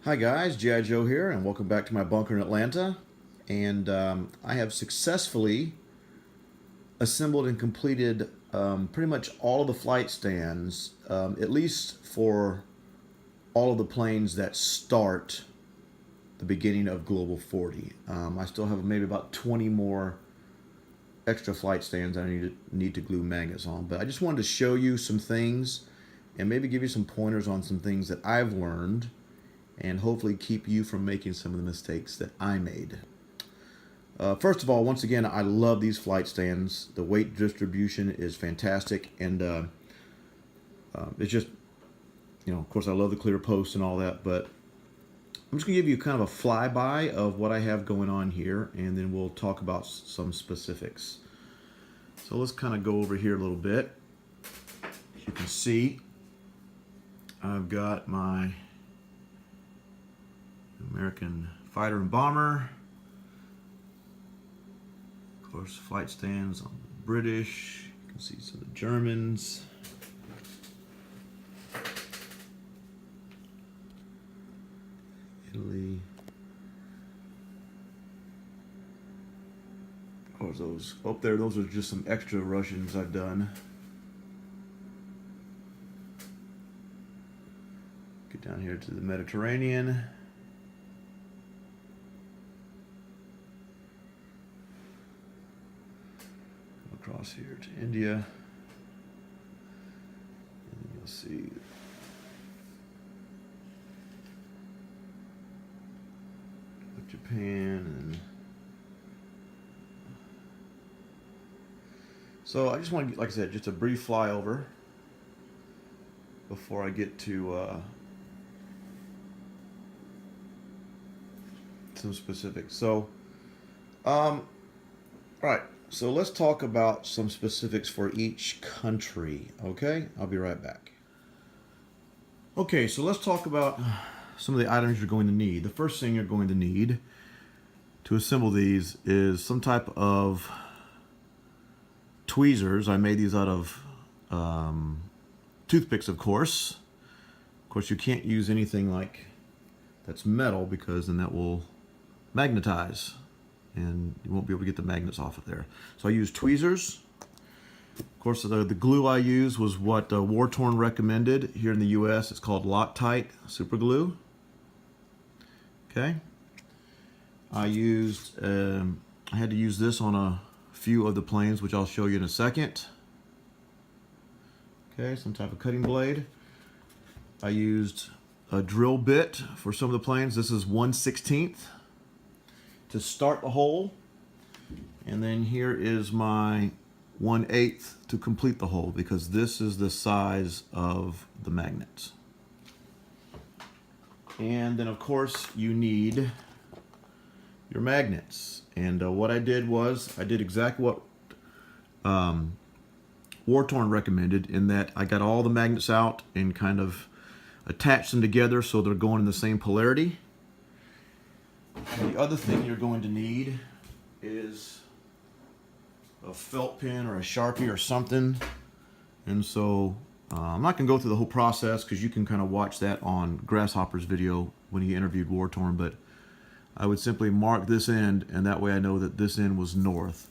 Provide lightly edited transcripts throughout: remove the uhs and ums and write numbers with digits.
Hi guys, Gijoe here, and welcome back to my bunker in Atlanta. And I have successfully assembled and completed pretty much all of the flight stands, at least for all of the planes that start the beginning of Global 40. I still have maybe about 20 more extra flight stands I need to glue magnets on. But I just wanted to show you some things and maybe give you some pointers on some things that I've learned, and hopefully keep you from making some of the mistakes that I made. First of all, once again, I love these flight stands. The weight distribution is fantastic, and it's just, of course I love the clear posts and all that, but I'm just going to give you kind of a flyby of what I have going on here, and then we'll talk about some specifics. So let's kind of go over here a little bit. As you can see, I've got my American fighter and bomber. Of course, flight stands on the British. You can see some of the Germans. Italy. Of course, those up there, those are just some extra Russians I've done. Get down here to the Mediterranean. Across here to India, and you'll see Japan. And so I just want to, like I said, just a brief flyover before I get to some specifics. So all right, so let's talk about some specifics for each country, okay? I'll be right back. Okay, so let's talk about some of the items you're going to need. The first thing you're going to need to assemble these is some type of tweezers. I made these out of toothpicks, of course. Of course, you can't use anything like that's metal, because then that will magnetize, and you won't be able to get the magnets off of there. So I use tweezers. Of course, the glue I used was what WarTorn recommended here in the US. It's called Loctite Super Glue. Okay. I had to use this on a few of the planes, which I'll show you in a second. Okay, some type of cutting blade. I used a drill bit for some of the planes. This is 1/16 to start the hole, and then here is my 1/8 to complete the hole, because this is the size of the magnets. And then of course you need your magnets, and what I did was I did exactly what WarTorn recommended, in that I got all the magnets out and kind of attached them together so they're going in the same polarity. The other thing you're going to need is a felt pen or a Sharpie or something. And so I'm not going to go through the whole process, because you can kind of watch that on Grasshopper's video when he interviewed WarTorn, but I would simply mark this end, and that way I know that this end was north.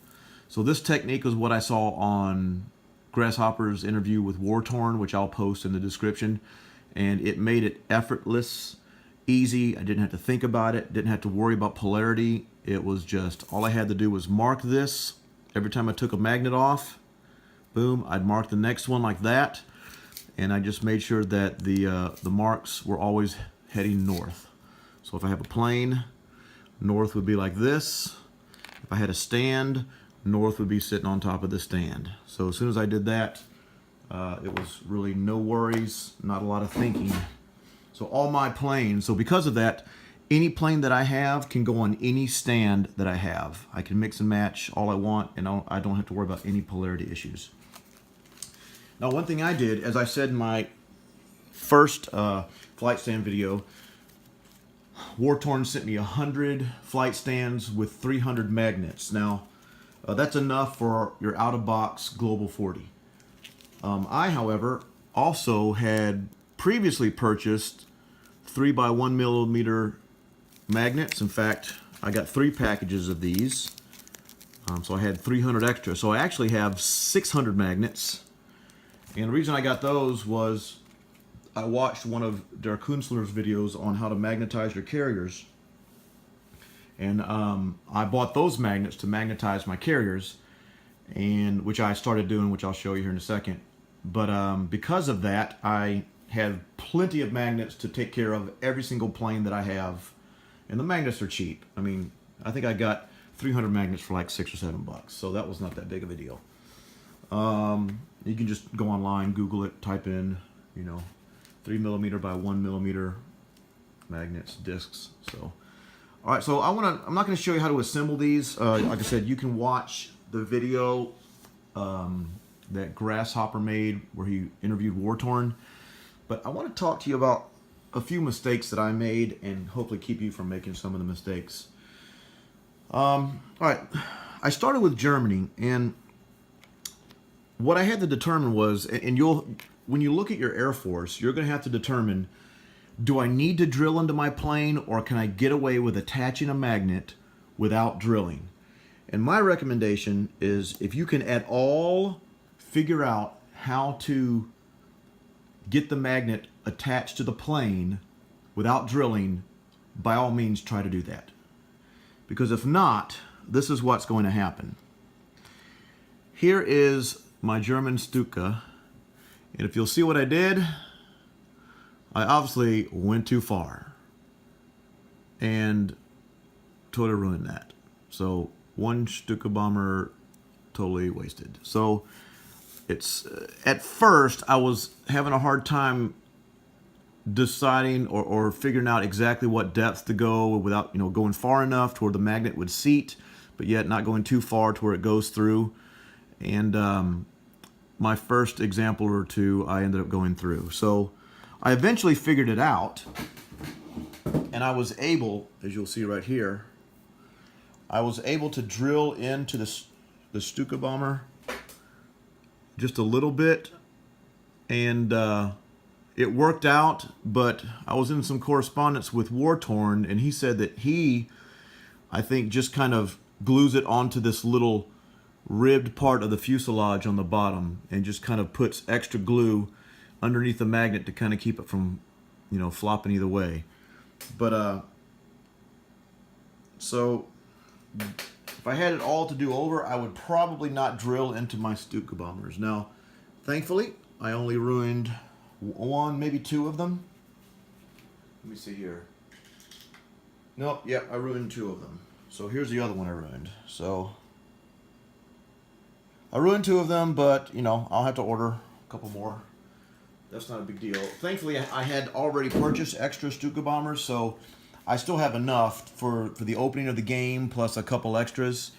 So this technique was what I saw on Grasshopper's interview with WarTorn, which I'll post in the description, and it made it effortless, easy. I didn't have to think about it, didn't have to worry about polarity. It was just, all I had to do was mark this. Every time I took a magnet off, boom, I'd mark the next one like that, and I just made sure that the marks were always heading north. So if I have a plane, north would be like this. If I had a stand, north would be sitting on top of the stand. So as soon as I did that, it was really no worries, not a lot of thinking. So all my planes, so because of that, any plane that I have can go on any stand that I have. I can mix and match all I want, and I don't have to worry about any polarity issues. Now, one thing I did, as I said in my first flight stand video, WarTorn sent me 100 flight stands with 300 magnets. Now, that's enough for your out-of-box Global 40. I, however, also had previously purchased 3 by 1 millimeter magnets. In fact, I got 3 packages of these. So I had 300 extra. So I actually have 600 magnets. And the reason I got those was I watched one of Der Kunstler's videos on how to magnetize your carriers. And I bought those magnets to magnetize my carriers, and which I started doing, which I'll show you here in a second. But because of that, I have plenty of magnets to take care of every single plane that I have. And the magnets are cheap. I mean, I think I got 300 magnets for like $6 or $7, so that was not that big of a deal. You can just go online, Google it, type in, you know, 3 millimeter by 1 millimeter magnets, discs. So, all right. So I'm not going to show you how to assemble these. Like I said, you can watch the video that Grasshopper made where he interviewed WarTorn. But I want to talk to you about a few mistakes that I made and hopefully keep you from making some of the mistakes. All right, I started with Germany, and what I had to determine was, and when you look at your Air Force, you're going to have to determine, do I need to drill into my plane, or can I get away with attaching a magnet without drilling? And my recommendation is, if you can at all figure out how to get the magnet attached to the plane without drilling, by all means try to do that. Because if not, this is what's going to happen. Here is my German Stuka, and if you'll see what I did, I obviously went too far and totally ruined that. So one Stuka bomber totally wasted. So it's at first I was having a hard time deciding or figuring out exactly what depth to go without, you know, going far enough to where the magnet would seat, but yet not going too far to where it goes through. And my first example or two, I ended up going through. So I eventually figured it out, and I was able, as you'll see right here, I was able to drill into the Stuka bomber just a little bit, and it worked out. But I was in some correspondence with WarTorn, and he said that he, I think, just kind of glues it onto this little ribbed part of the fuselage on the bottom, and just kind of puts extra glue underneath the magnet to kind of keep it from, you know, flopping either way. But so if I had it all to do over, I would probably not drill into my Stuka bombers. Now, thankfully, I only ruined one, maybe 2 of them. Let me see here. Nope, yeah, I ruined 2 of them. So here's the other one I ruined. So I ruined 2 of them, but, you know, I'll have to order a couple more. That's not a big deal. Thankfully, I had already purchased extra Stuka bombers, so I still have enough for the opening of the game, plus a couple extras.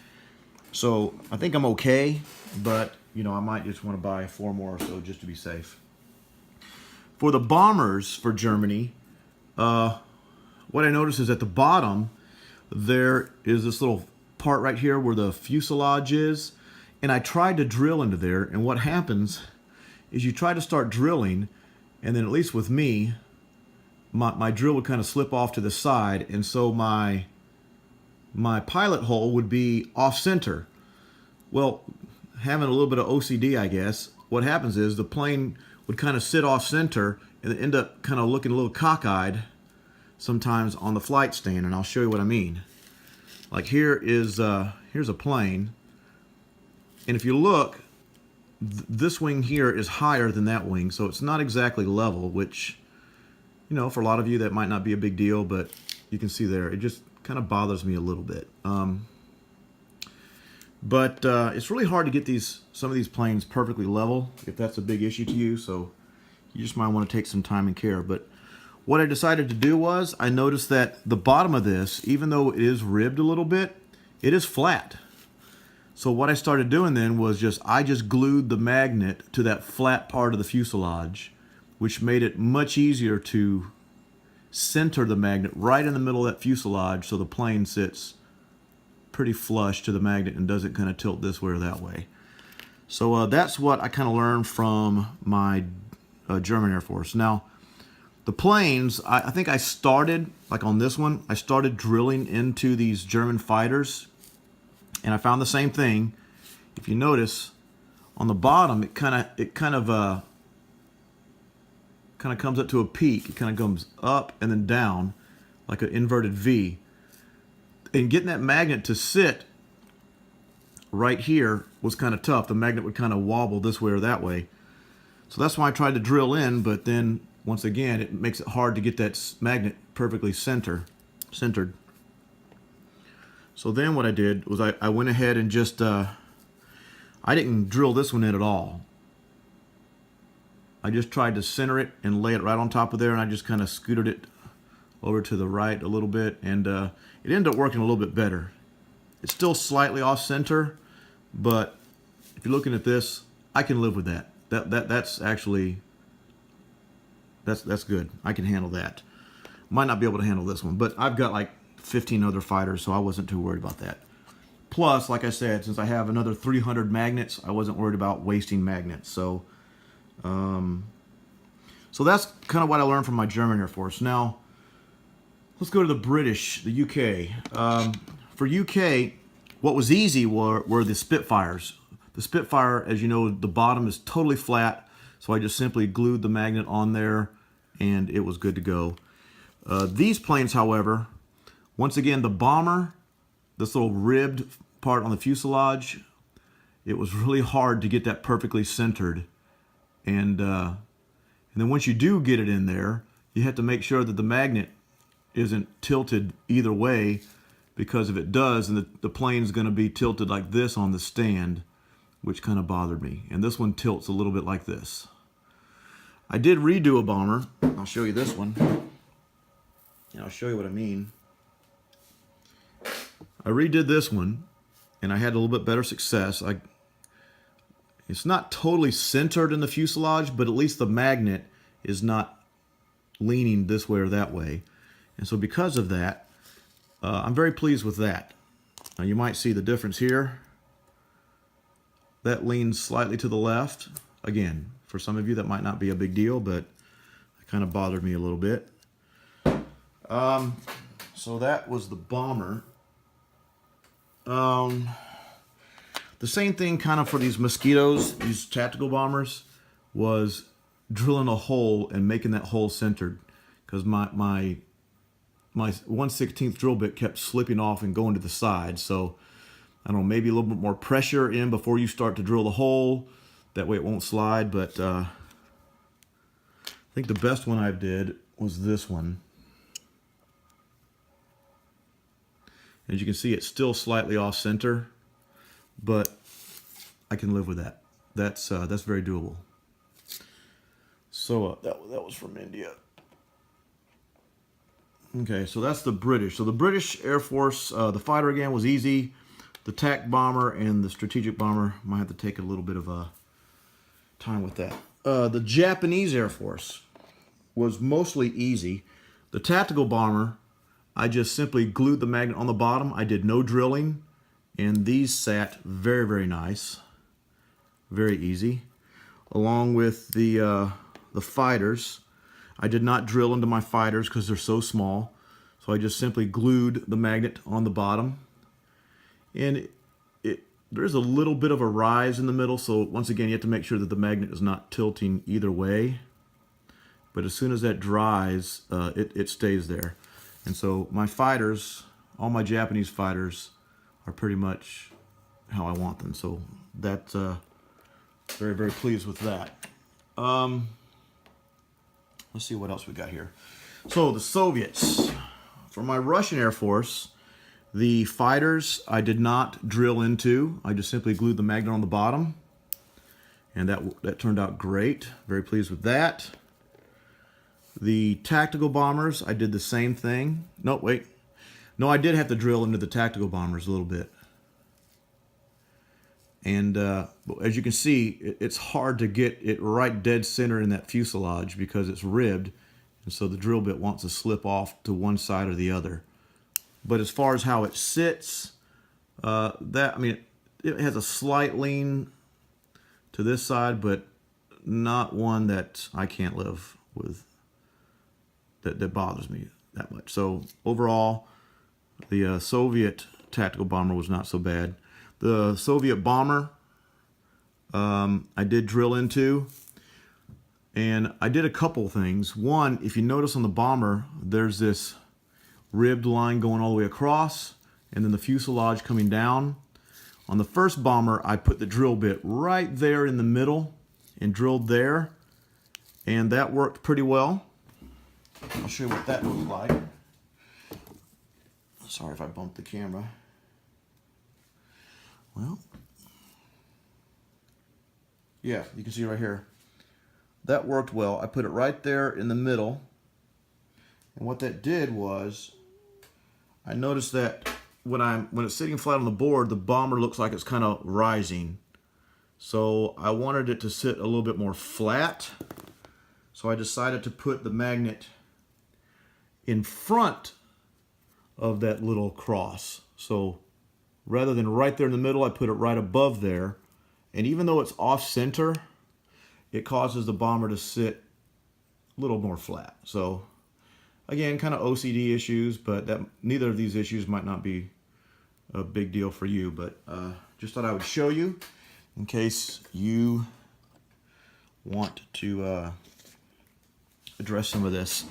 So I think I'm okay, but, you know, I might just want to buy 4 more or so just to be safe. For the bombers for Germany, what I noticed is at the bottom, there is this little part right here where the fuselage is, and I tried to drill into there, and what happens is you try to start drilling, and then at least with me, my drill would kind of slip off to the side, and so my pilot hole would be off center. Well, having a little bit of OCD, I guess, what happens is the plane would kind of sit off center and end up kind of looking a little cockeyed sometimes on the flight stand, and I'll show you what I mean. Like here's a plane, and if you look, this wing here is higher than that wing, so it's not exactly level, which, you know, for a lot of you that might not be a big deal, but you can see there, it just kind of bothers me a little bit. But it's really hard to get some of these planes perfectly level if that's a big issue to you, so you just might want to take some time and care. But what I decided to do was, I noticed that the bottom of this, even though it is ribbed a little bit, it is flat. So what I started doing then was I just glued the magnet to that flat part of the fuselage, which made it much easier to center the magnet right in the middle of that fuselage so the plane sits pretty flush to the magnet and doesn't kind of tilt this way or that way. So that's what I kind of learned from my German Air Force. Now, The planes, I think I started, like on this one, I started drilling into these German fighters, and I found the same thing. If you notice, on the bottom, it kind of comes up to a peak. It kind of comes up and then down, like an inverted V. And getting that magnet to sit right here was kind of tough. The magnet would kind of wobble this way or that way. So that's why I tried to drill in, but then once again, it makes it hard to get that magnet perfectly centered. So then what I did was I went ahead and just, I didn't drill this one in at all. I just tried to center it and lay it right on top of there, and I just kind of scooted it over to the right a little bit, and it ended up working a little bit better. It's still slightly off center, but if you're looking at this, I can live with that. That's actually, that's good. I can handle that. Might not be able to handle this one, but I've got like 15 other fighters, so I wasn't too worried about that. Plus, like I said, since I have another 300 magnets, I wasn't worried about wasting magnets. So, so that's kind of what I learned from my German Air Force. Now, let's go to the British, the UK. For UK, what was easy were the Spitfires. The Spitfire, as you know, the bottom is totally flat, so I just simply glued the magnet on there, and it was good to go. These planes, however, once again, the bomber, this little ribbed part on the fuselage, it was really hard to get that perfectly centered. And then once you do get it in there, you have to make sure that the magnet isn't tilted either way, because if it does, then the plane's going to be tilted like this on the stand, which kind of bothered me. And this one tilts a little bit like this. I did redo a bomber. I'll show you this one, and I'll show you what I mean. I redid this one, and I had a little bit better success. It's not totally centered in the fuselage, but at least the magnet is not leaning this way or that way. And so because of that, I'm very pleased with that. Now you might see the difference here. That leans slightly to the left. Again, for some of you that might not be a big deal, but it kind of bothered me a little bit. So that was the bomber. The same thing kind of for these Mosquitoes, these tactical bombers, was drilling a hole and making that hole centered, because my 1/16 drill bit kept slipping off and going to the side. So I don't know, maybe a little bit more pressure in before you start to drill the hole. That way it won't slide. But I think the best one I did was this one. As you can see, it's still slightly off center, but I can live with that. That's very doable. So that was from India. Okay, so that's the British. So the British Air Force, the fighter again was easy. The TAC bomber and the strategic bomber might have to take a little bit of time with that. The Japanese Air Force was mostly easy. The tactical bomber, I just simply glued the magnet on the bottom. I did no drilling, and these sat very, very nice. Very easy. Along with the fighters, I did not drill into my fighters because they're so small. So I just simply glued the magnet on the bottom. And there's a little bit of a rise in the middle, so once again you have to make sure that the magnet is not tilting either way. But as soon as that dries, it stays there. And so my fighters, all my Japanese fighters, are pretty much how I want them. So that's very, very pleased with that. Let's see what else we got here. So the Soviets. For my Russian Air Force, the fighters I did not drill into. I just simply glued the magnet on the bottom. And that turned out great. Very pleased with that. The tactical bombers, I did the same thing. No, wait. No, I did have to drill into the tactical bombers a little bit. And as you can see, it's hard to get it right dead center in that fuselage because it's ribbed. And so the drill bit wants to slip off to one side or the other. But as far as how it sits, it has a slight lean to this side, but not one that I can't live with. that bothers me that much. So overall, the Soviet tactical bomber was not so bad. The Soviet bomber, I did drill into, and I did a couple things. One, if you notice on the bomber, there's this ribbed line going all the way across, and then the fuselage coming down. On the first bomber, I put the drill bit right there in the middle and drilled there, and that worked pretty well. I'll show you what that looks like. Sorry if I bumped the camera. Well, yeah, you can see right here. That worked well. I put it right there in the middle, and what that did was, I noticed that when it's sitting flat on the board, the bomber looks like it's kind of rising. So I wanted it to sit a little bit more flat. So I decided to put the magnet in front of that little cross. So rather than right there in the middle, I put it right above there. And even though it's off center, it causes the bomber to sit a little more flat. So again, kind of OCD issues, but neither of these issues might not be a big deal for you, but just thought I would show you in case you want to address some of this.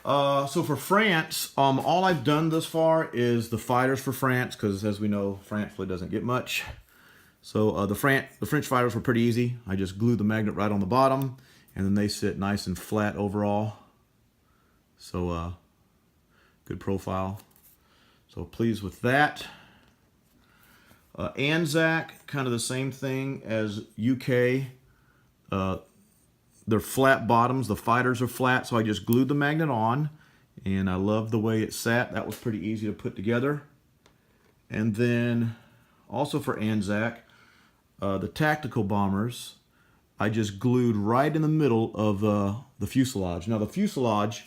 So for France, all I've done thus far is the fighters for France, because as we know, France really doesn't get much. So the French fighters were pretty easy. I just glued the magnet right on the bottom, and then they sit nice and flat overall. So good profile. So pleased with that. Anzac, kind of the same thing as UK. They're flat bottoms. The fighters are flat, so I just glued the magnet on, and I love the way it sat. That was pretty easy to put together. And then also for Anzac, the tactical bombers, I just glued right in the middle of the fuselage. Now the fuselage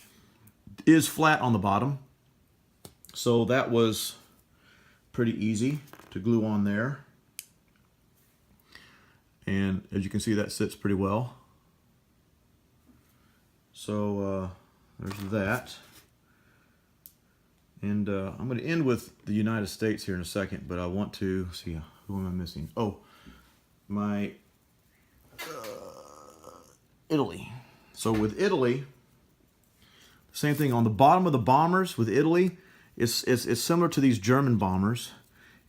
is flat on the bottom, so that was pretty easy to glue on there. And as you can see, that sits pretty well. So there's that. And I'm going to end with the United States here in a second, but I want to see, who am I missing? Oh, my Italy. So with Italy, same thing on the bottom of the bombers with Italy. It's similar to these German bombers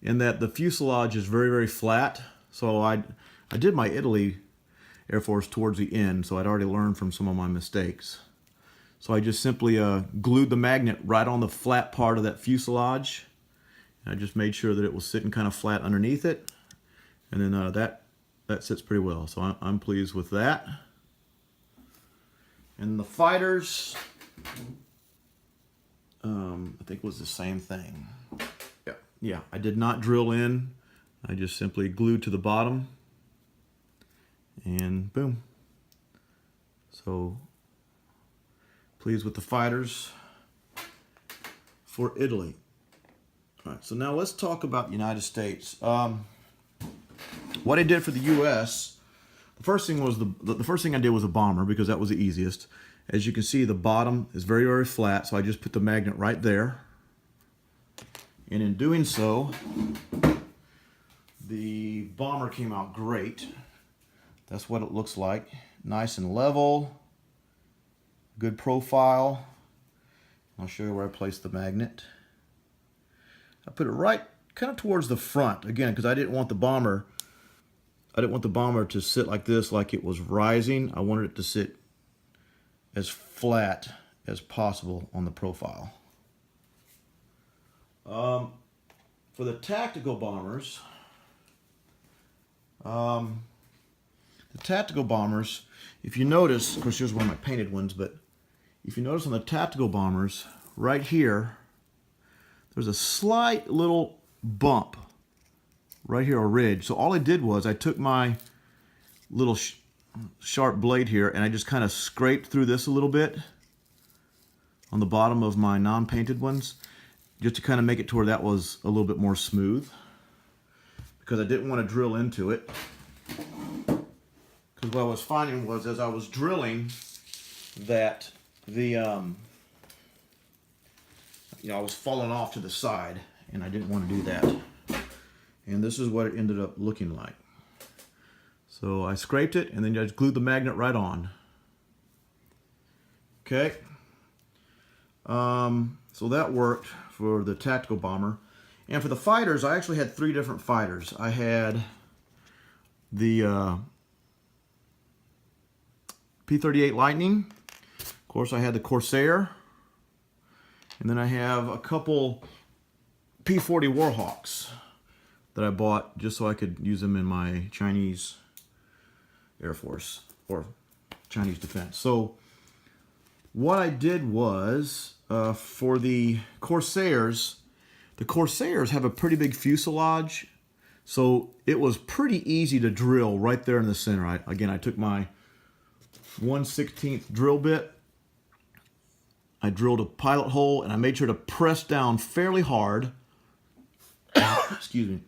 in that the fuselage is very, very flat. So I did my Italy Air Force towards the end, so I'd already learned from some of my mistakes. So I just simply glued the magnet right on the flat part of that fuselage. And I just made sure that it was sitting kind of flat underneath it. And then that sits pretty well. So I'm pleased with that. And the fighters, I think it was the same thing. Yeah, I did not drill in. I just simply glued to the bottom. And boom. So pleased with the fighters for Italy. All right, so now let's talk about the United States. What I did for the U.S., the first thing was the first thing I did was a bomber, because that was the easiest. As you can see, the bottom is very, very flat, so I just put the magnet right there. And in doing so, the bomber came out great. That's what it looks like. Nice and level. Good profile. I'll show you where I placed the magnet. I put it right kind of towards the front, again, because I didn't want the bomber to sit like this, like it was rising. I wanted it to sit as flat as possible on the profile. For the tactical bombers, if you notice, of course here's one of my painted ones, but if you notice on the tactical bombers, right here, there's a slight little bump right here, a ridge. So all I did was I took my little sharp blade here and I just kind of scraped through this a little bit on the bottom of my non-painted ones, just to kind of make it to where that was a little bit more smooth, because I didn't want to drill into it. Because what I was finding was, as I was drilling, that the you know, I was falling off to the side, and I didn't want to do that. And this is what it ended up looking like. So I scraped it, and then I just glued the magnet right on. Okay. So that worked for the tactical bomber. And for the fighters, I actually had 3 different fighters. I had the P-38 Lightning. Of course, I had the Corsair. And then I have a couple P-40 Warhawks that I bought just so I could use them in my Chinese Air Force or Chinese defense. So what I did was, for the Corsairs have a pretty big fuselage, so it was pretty easy to drill right there in the center. I took my 1/16 drill bit, I drilled a pilot hole, and I made sure to press down fairly hard, excuse me,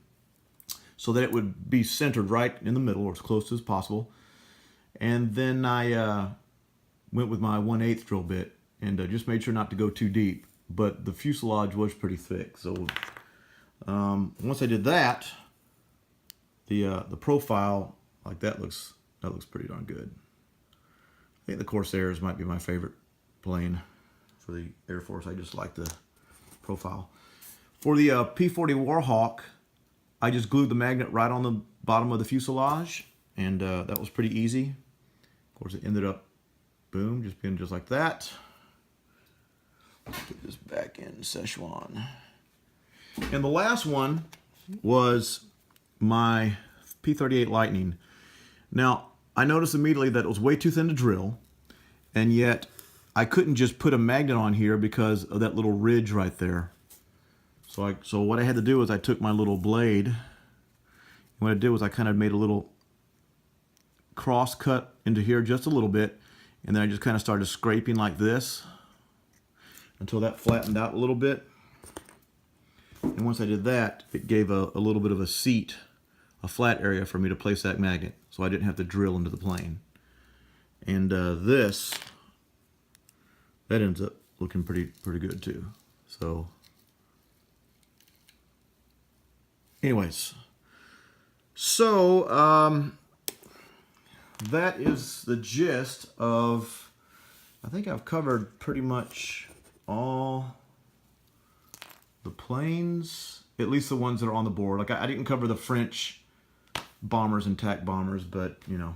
so that it would be centered right in the middle or as close as possible. And then I went with my 1/8 drill bit and just made sure not to go too deep. But the fuselage was pretty thick. So once I did that, the profile like that looks pretty darn good. I think the Corsairs might be my favorite plane for the Air Force. I just like the profile. For the P-40 Warhawk, I just glued the magnet right on the bottom of the fuselage, and that was pretty easy. Of course, it ended up, boom, just being just like that. Put this back in Szechuan. And the last one was my P-38 Lightning. Now, I noticed immediately that it was way too thin to drill, and yet I couldn't just put a magnet on here because of that little ridge right there. So what I had to do was I took my little blade, and what I did was I kind of made a little cross cut into here just a little bit, and then I just kind of started scraping like this until that flattened out a little bit. And once I did that, it gave a little bit of a seat, a flat area for me to place that magnet, so I didn't have to drill into the plane. And that ends up looking pretty good too. So anyways, so that is the gist of, I think I've covered pretty much all the planes, at least the ones that are on the board. Like I didn't cover the French bombers and TAC bombers, but you know,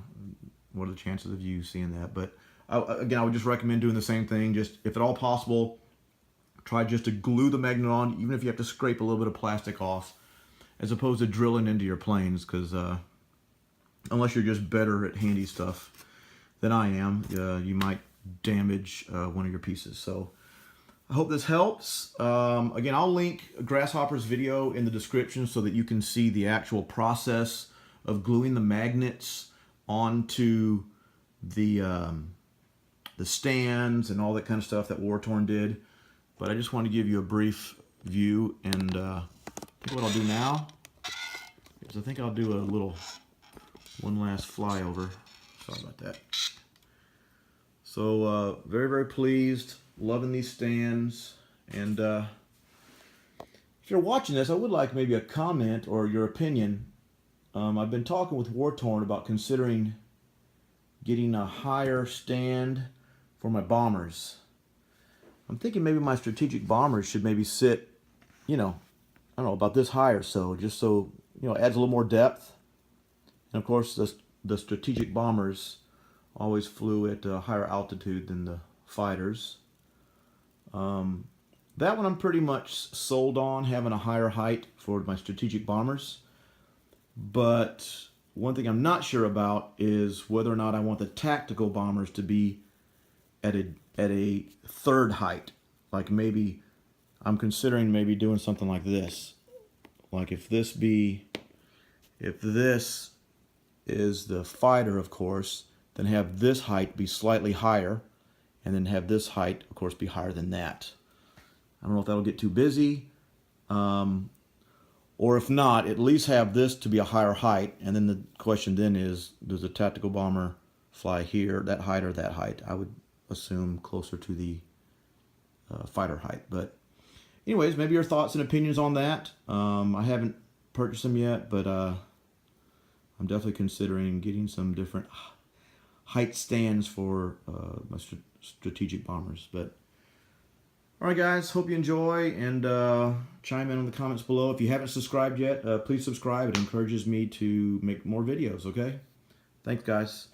what are the chances of you seeing that? But again, I would just recommend doing the same thing. Just, if at all possible, try just to glue the magnet on, even if you have to scrape a little bit of plastic off, as opposed to drilling into your planes, because unless you're just better at handy stuff than I am, you might damage one of your pieces. So I hope this helps. Again, I'll link Grasshopper's video in the description so that you can see the actual process of gluing the magnets onto the stands and all that kind of stuff that WarTorn did. But I just want to give you a brief view, and I think what I'll do now is I think I'll do one last flyover. Sorry about that. So very, very pleased, loving these stands. And if you're watching this, I would like maybe a comment or your opinion. I've been talking with WarTorn about considering getting a higher stand for my bombers. I'm thinking maybe my strategic bombers should maybe sit, you know, I don't know, about this high or so, just so, you know, it adds a little more depth. And of course, the strategic bombers always flew at a higher altitude than the fighters. That one I'm pretty much sold on, having a higher height for my strategic bombers. But one thing I'm not sure about is whether or not I want the tactical bombers to be at a third height. Like maybe I'm considering maybe doing something like this. Like if this is the fighter, of course, then have this height be slightly higher, and then have this height, of course, be higher than that. I don't know if that'll get too busy, or if not, at least have this to be a higher height, and then the question then is, does a tactical bomber fly here, that height, or that height? I would assume closer to the fighter height. But anyways, maybe your thoughts and opinions on that. I haven't purchased them yet, but I'm definitely considering getting some different height stands for my strategic bombers. But all right, guys, hope you enjoy, and chime in the comments below. If you haven't subscribed yet, please subscribe. It encourages me to make more videos, okay? Thanks, guys.